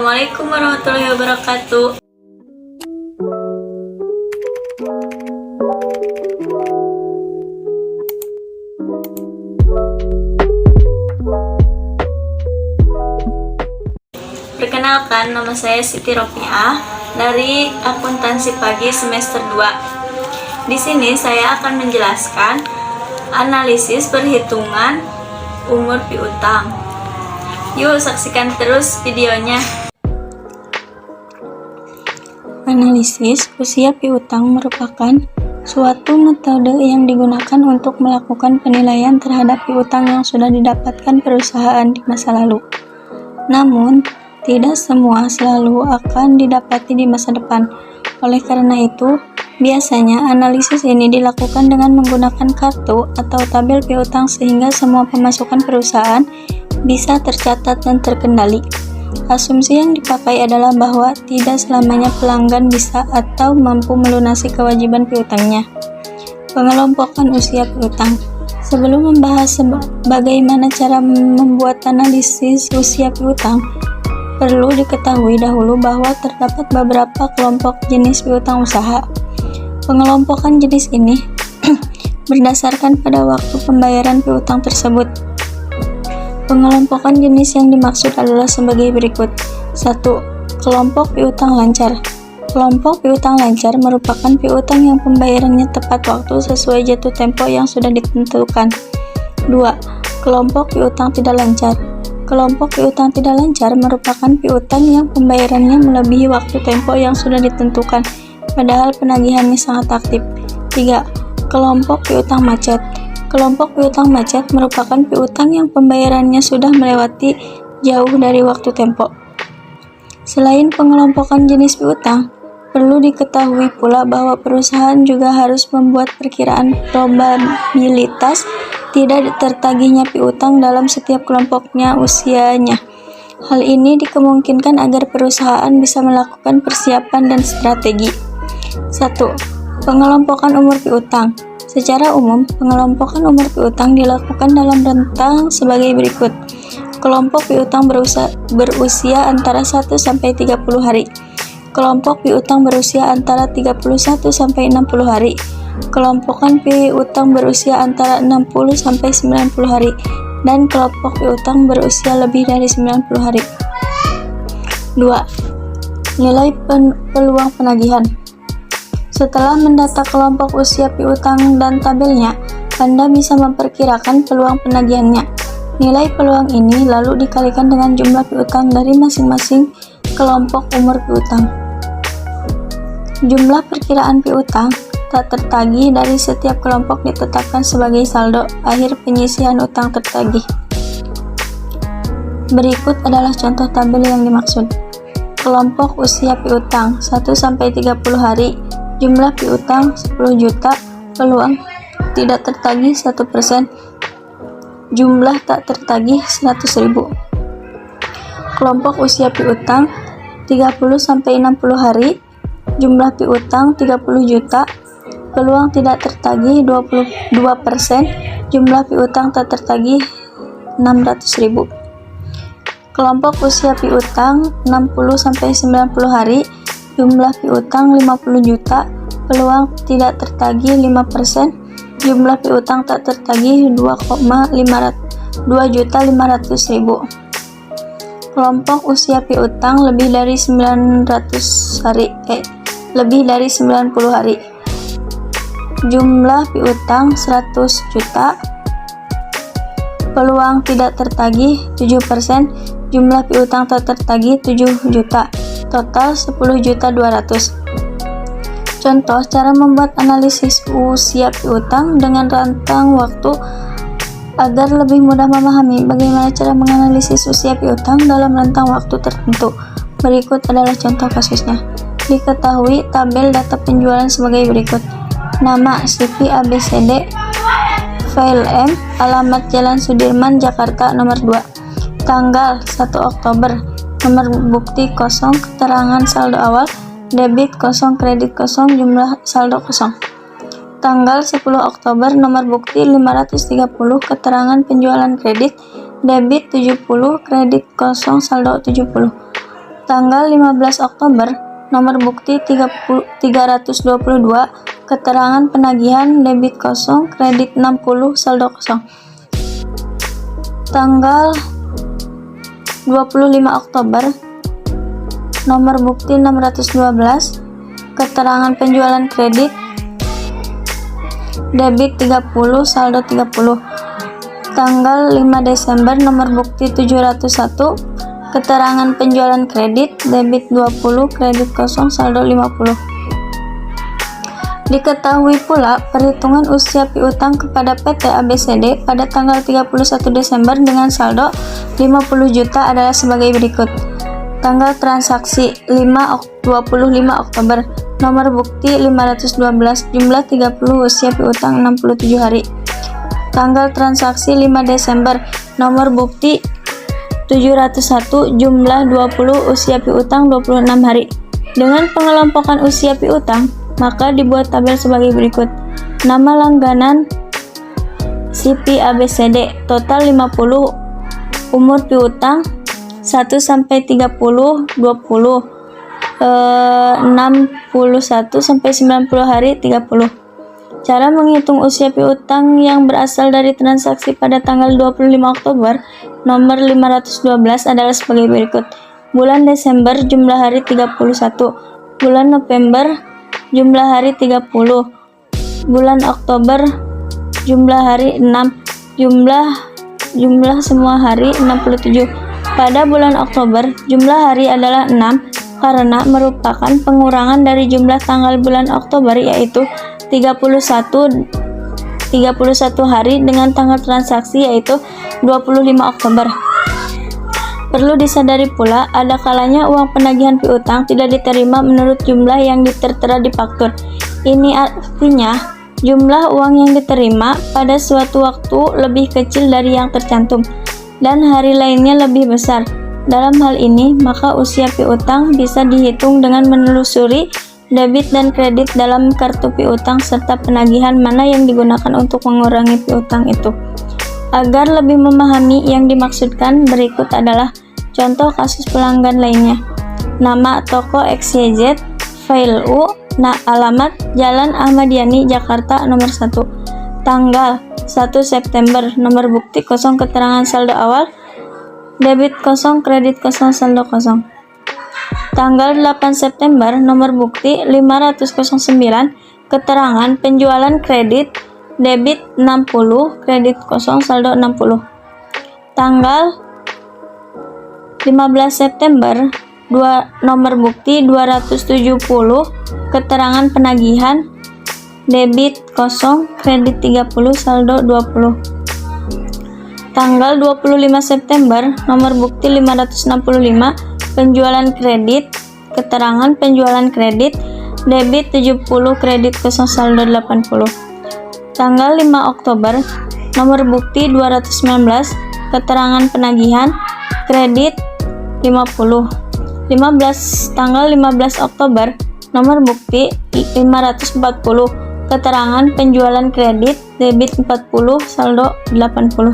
Assalamualaikum warahmatullahi wabarakatuh. Perkenalkan, nama saya Siti Rofiah dari Akuntansi Pagi semester 2. Di sini saya akan menjelaskan analisis perhitungan umur piutang. Yuk saksikan terus videonya. Analisis usia piutang merupakan suatu metode yang digunakan untuk melakukan penilaian terhadap piutang yang sudah didapatkan perusahaan di masa lalu. Namun, tidak semua selalu akan didapati di masa depan. Oleh karena itu, biasanya analisis ini dilakukan dengan menggunakan kartu atau tabel piutang sehingga semua pemasukan perusahaan bisa tercatat dan terkendali. Asumsi yang dipakai adalah bahwa tidak selamanya pelanggan bisa atau mampu melunasi kewajiban piutangnya. Pengelompokan usia piutang. Sebelum membahas bagaimana cara membuat analisis usia piutang, perlu diketahui dahulu bahwa terdapat beberapa kelompok jenis piutang usaha. Pengelompokan jenis ini berdasarkan pada waktu pembayaran piutang tersebut. Pengelompokan jenis yang dimaksud adalah sebagai berikut. 1. Kelompok piutang lancar. Kelompok piutang lancar merupakan piutang yang pembayarannya tepat waktu sesuai jatuh tempo yang sudah ditentukan. 2. Kelompok piutang tidak lancar. Kelompok piutang tidak lancar merupakan piutang yang pembayarannya melebihi waktu tempo yang sudah ditentukan, padahal penagihannya sangat aktif. 3. Kelompok piutang macet. Kelompok piutang macet merupakan piutang yang pembayarannya sudah melewati jauh dari waktu tempo. Selain pengelompokan jenis piutang, perlu diketahui pula bahwa perusahaan juga harus membuat perkiraan probabilitas tidak tertagihnya piutang dalam setiap kelompoknya usianya. Hal ini dikemungkinkan agar perusahaan bisa melakukan persiapan dan strategi. 1. Pengelompokan umur piutang. Secara umum, pengelompokan umur piutang dilakukan dalam rentang sebagai berikut. Kelompok piutang berusia antara 1 sampai 30 hari. Kelompok piutang berusia antara 31 sampai 60 hari. Kelompokan piutang berusia antara 60 sampai 90 hari dan kelompok piutang berusia lebih dari 90 hari. 2. Nilai peluang penagihan. Setelah mendata kelompok usia piutang dan tabelnya, Anda bisa memperkirakan peluang penagihannya. Nilai peluang ini lalu dikalikan dengan jumlah piutang dari masing-masing kelompok umur piutang. Jumlah perkiraan piutang tak tertagih dari setiap kelompok ditetapkan sebagai saldo akhir penyisihan utang tertagih. Berikut adalah contoh tabel yang dimaksud. Kelompok usia piutang 1 sampai 30 hari. Jumlah piutang 10 juta, peluang tidak tertagih 1%, jumlah tak tertagih 100.000. Kelompok usia piutang 30 sampai 60 hari, jumlah piutang 30 juta, peluang tidak tertagih 22%, jumlah piutang tak tertagih 600.000. Kelompok usia piutang 60 sampai 90 hari, jumlah piutang 50 juta, peluang tidak tertagih 5%, jumlah piutang tak tertagih 2.500.000. Kelompok usia piutang lebih dari 90 hari. Jumlah piutang 100 juta, peluang tidak tertagih 7%, jumlah piutang tak tertagih 7 juta. Total 10.200.000. Contoh cara membuat analisis usia piutang dengan rentang waktu agar lebih mudah memahami bagaimana cara menganalisis usia piutang dalam rentang waktu tertentu. Berikut adalah contoh kasusnya. Diketahui tabel data penjualan sebagai berikut. Nama CV ABCD, file M, alamat Jalan Sudirman, Jakarta, nomor 2. Tanggal 1 Oktober. Nomor bukti kosong, keterangan saldo awal, debit kosong, kredit kosong, jumlah saldo kosong. Tanggal 10 Oktober, nomor bukti 530, keterangan penjualan kredit, debit 70, kredit kosong, saldo 70. Tanggal 15 Oktober, nomor bukti 322, keterangan penagihan debit kosong, kredit 60, saldo kosong. Tanggal 25 Oktober, nomor bukti 612, keterangan penjualan kredit debit 30, saldo 30. Tanggal 5 Desember, nomor bukti 701, keterangan penjualan kredit debit 20, kredit kosong, saldo 50. Diketahui pula perhitungan usia piutang kepada PT ABCD pada tanggal 31 Desember dengan saldo 50 juta adalah sebagai berikut. Tanggal transaksi 25 Oktober, nomor bukti 512, jumlah 30, usia piutang 67 hari. Tanggal transaksi 5 Desember, nomor bukti 701, jumlah 20, usia piutang 26 hari. Dengan pengelompokan usia piutang, maka dibuat tabel sebagai berikut. Nama langganan CP ABCD, total 50, umur piutang 1 sampai 30, 20, 61 sampai 90 hari, 30. Cara menghitung usia piutang yang berasal dari transaksi pada tanggal 25 Oktober, nomor 512 adalah sebagai berikut. Bulan Desember, jumlah hari 31. Bulan November, jumlah hari 30. Bulan Oktober, jumlah hari 6. Jumlah semua hari 67. Pada bulan Oktober, jumlah hari adalah 6 karena merupakan pengurangan dari jumlah tanggal bulan Oktober, yaitu 31 hari dengan tanggal transaksi yaitu 25 Oktober. Perlu disadari pula, ada kalanya uang penagihan piutang tidak diterima menurut jumlah yang tertera di faktur. Ini artinya, jumlah uang yang diterima pada suatu waktu lebih kecil dari yang tercantum, dan hari lainnya lebih besar. Dalam hal ini, maka usia piutang bisa dihitung dengan menelusuri debit dan kredit dalam kartu piutang serta penagihan mana yang digunakan untuk mengurangi piutang itu. Agar lebih memahami yang dimaksudkan, berikut adalah contoh kasus pelanggan lainnya. Nama toko XYZ, file U, alamat Jalan Ahmad Yani, Jakarta, nomor 1. Tanggal 1 September, nomor bukti kosong, keterangan saldo awal, debit kosong, kredit kosong, saldo kosong. Tanggal 8 September, nomor bukti 509, keterangan penjualan kredit debit 60, kredit kosong, saldo 60. Tanggal 15 September, nomor bukti 270, keterangan penagihan debit kosong, kredit 30, saldo 20. Tanggal 25 September, nomor bukti 565, penjualan kredit, keterangan penjualan kredit debit 70, kredit kosong, saldo 80. Tanggal 5 Oktober, nomor bukti 219, keterangan penagihan kredit 50. Tanggal 15 Oktober, nomor bukti 540, keterangan penjualan kredit debit 40, saldo 80.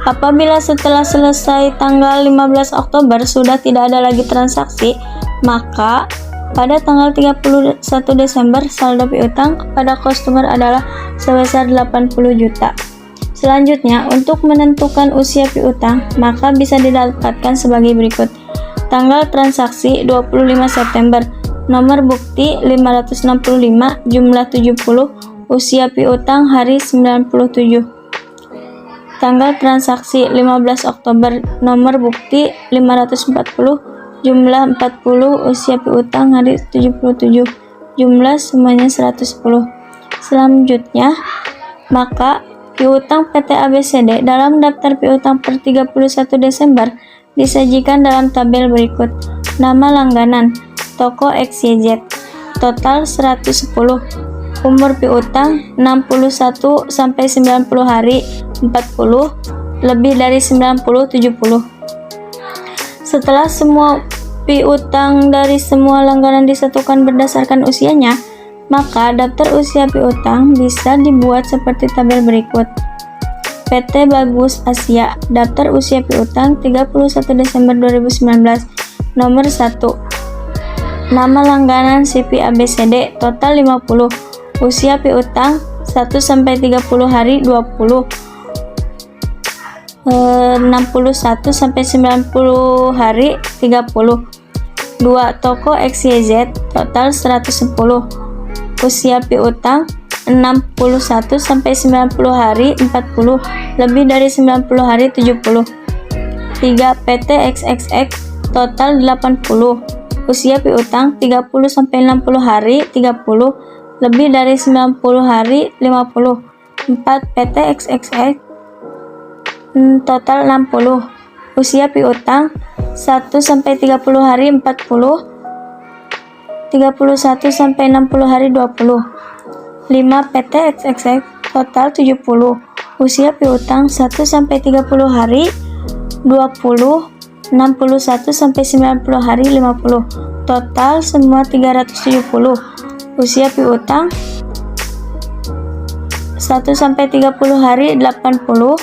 Apabila setelah selesai tanggal 15 Oktober sudah tidak ada lagi transaksi, maka pada tanggal 31 Desember saldo piutang kepada customer adalah sebesar 80 juta. Selanjutnya, untuk menentukan usia piutang, maka bisa didapatkan sebagai berikut. Tanggal transaksi 25 September, nomor bukti 565, jumlah 70, usia piutang hari 97. Tanggal transaksi 15 Oktober, nomor bukti 540, jumlah 40, usia piutang hari 77, jumlah semuanya 110. Selanjutnya, maka piutang PT ABCD dalam daftar piutang per 31 Desember disajikan dalam tabel berikut. Nama langganan, toko XYZ, total 110, umur piutang 61 sampai 90 hari, 40, lebih dari 90, 70. Setelah semua piutang dari semua langganan disatukan berdasarkan usianya, maka daftar usia piutang bisa dibuat seperti tabel berikut. PT Bagus Asia, daftar usia piutang 31 Desember 2019. Nomor 1. Nama langganan CP ABCD, total 50. Usia piutang 1 sampai 30 hari 20. 61 sampai 90 hari 30. 2. Toko XYZ, total 110. Usia piutang 61 sampai 90 hari 40, lebih dari 90 hari 70. 3. PT XXX, total 80. Usia piutang 30 sampai 60 hari 30, lebih dari 90 hari 50. 4. PT XXX, total 60. Usia piutang 1 sampai 30 hari 40, 31 sampai 60 hari 20. 5. PT XXX, total 70. Usia piutang 1 sampai 30 hari 20, 61 sampai 90 hari 50. Total semua 370. Usia piutang 1 sampai 30 hari 80,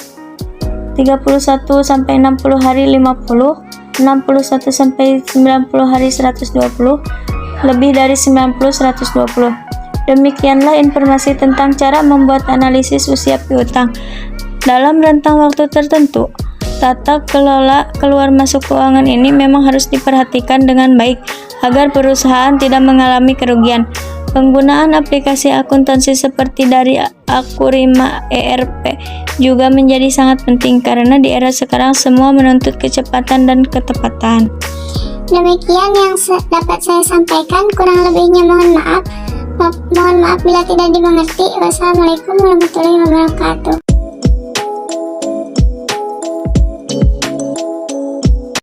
31 sampai 60 hari 50, 61 sampai 90 hari 120, lebih dari 90 120. Demikianlah informasi tentang cara membuat analisis usia piutang dalam rentang waktu tertentu. Tata kelola keluar masuk keuangan ini memang harus diperhatikan dengan baik agar perusahaan tidak mengalami kerugian. Penggunaan aplikasi akuntansi seperti dari Akurima ERP juga menjadi sangat penting karena di era sekarang semua menuntut kecepatan dan ketepatan. Demikian yang dapat saya sampaikan, kurang lebihnya mohon maaf. Mohon maaf bila tidak dimengerti. Wassalamualaikum warahmatullahi wabarakatuh.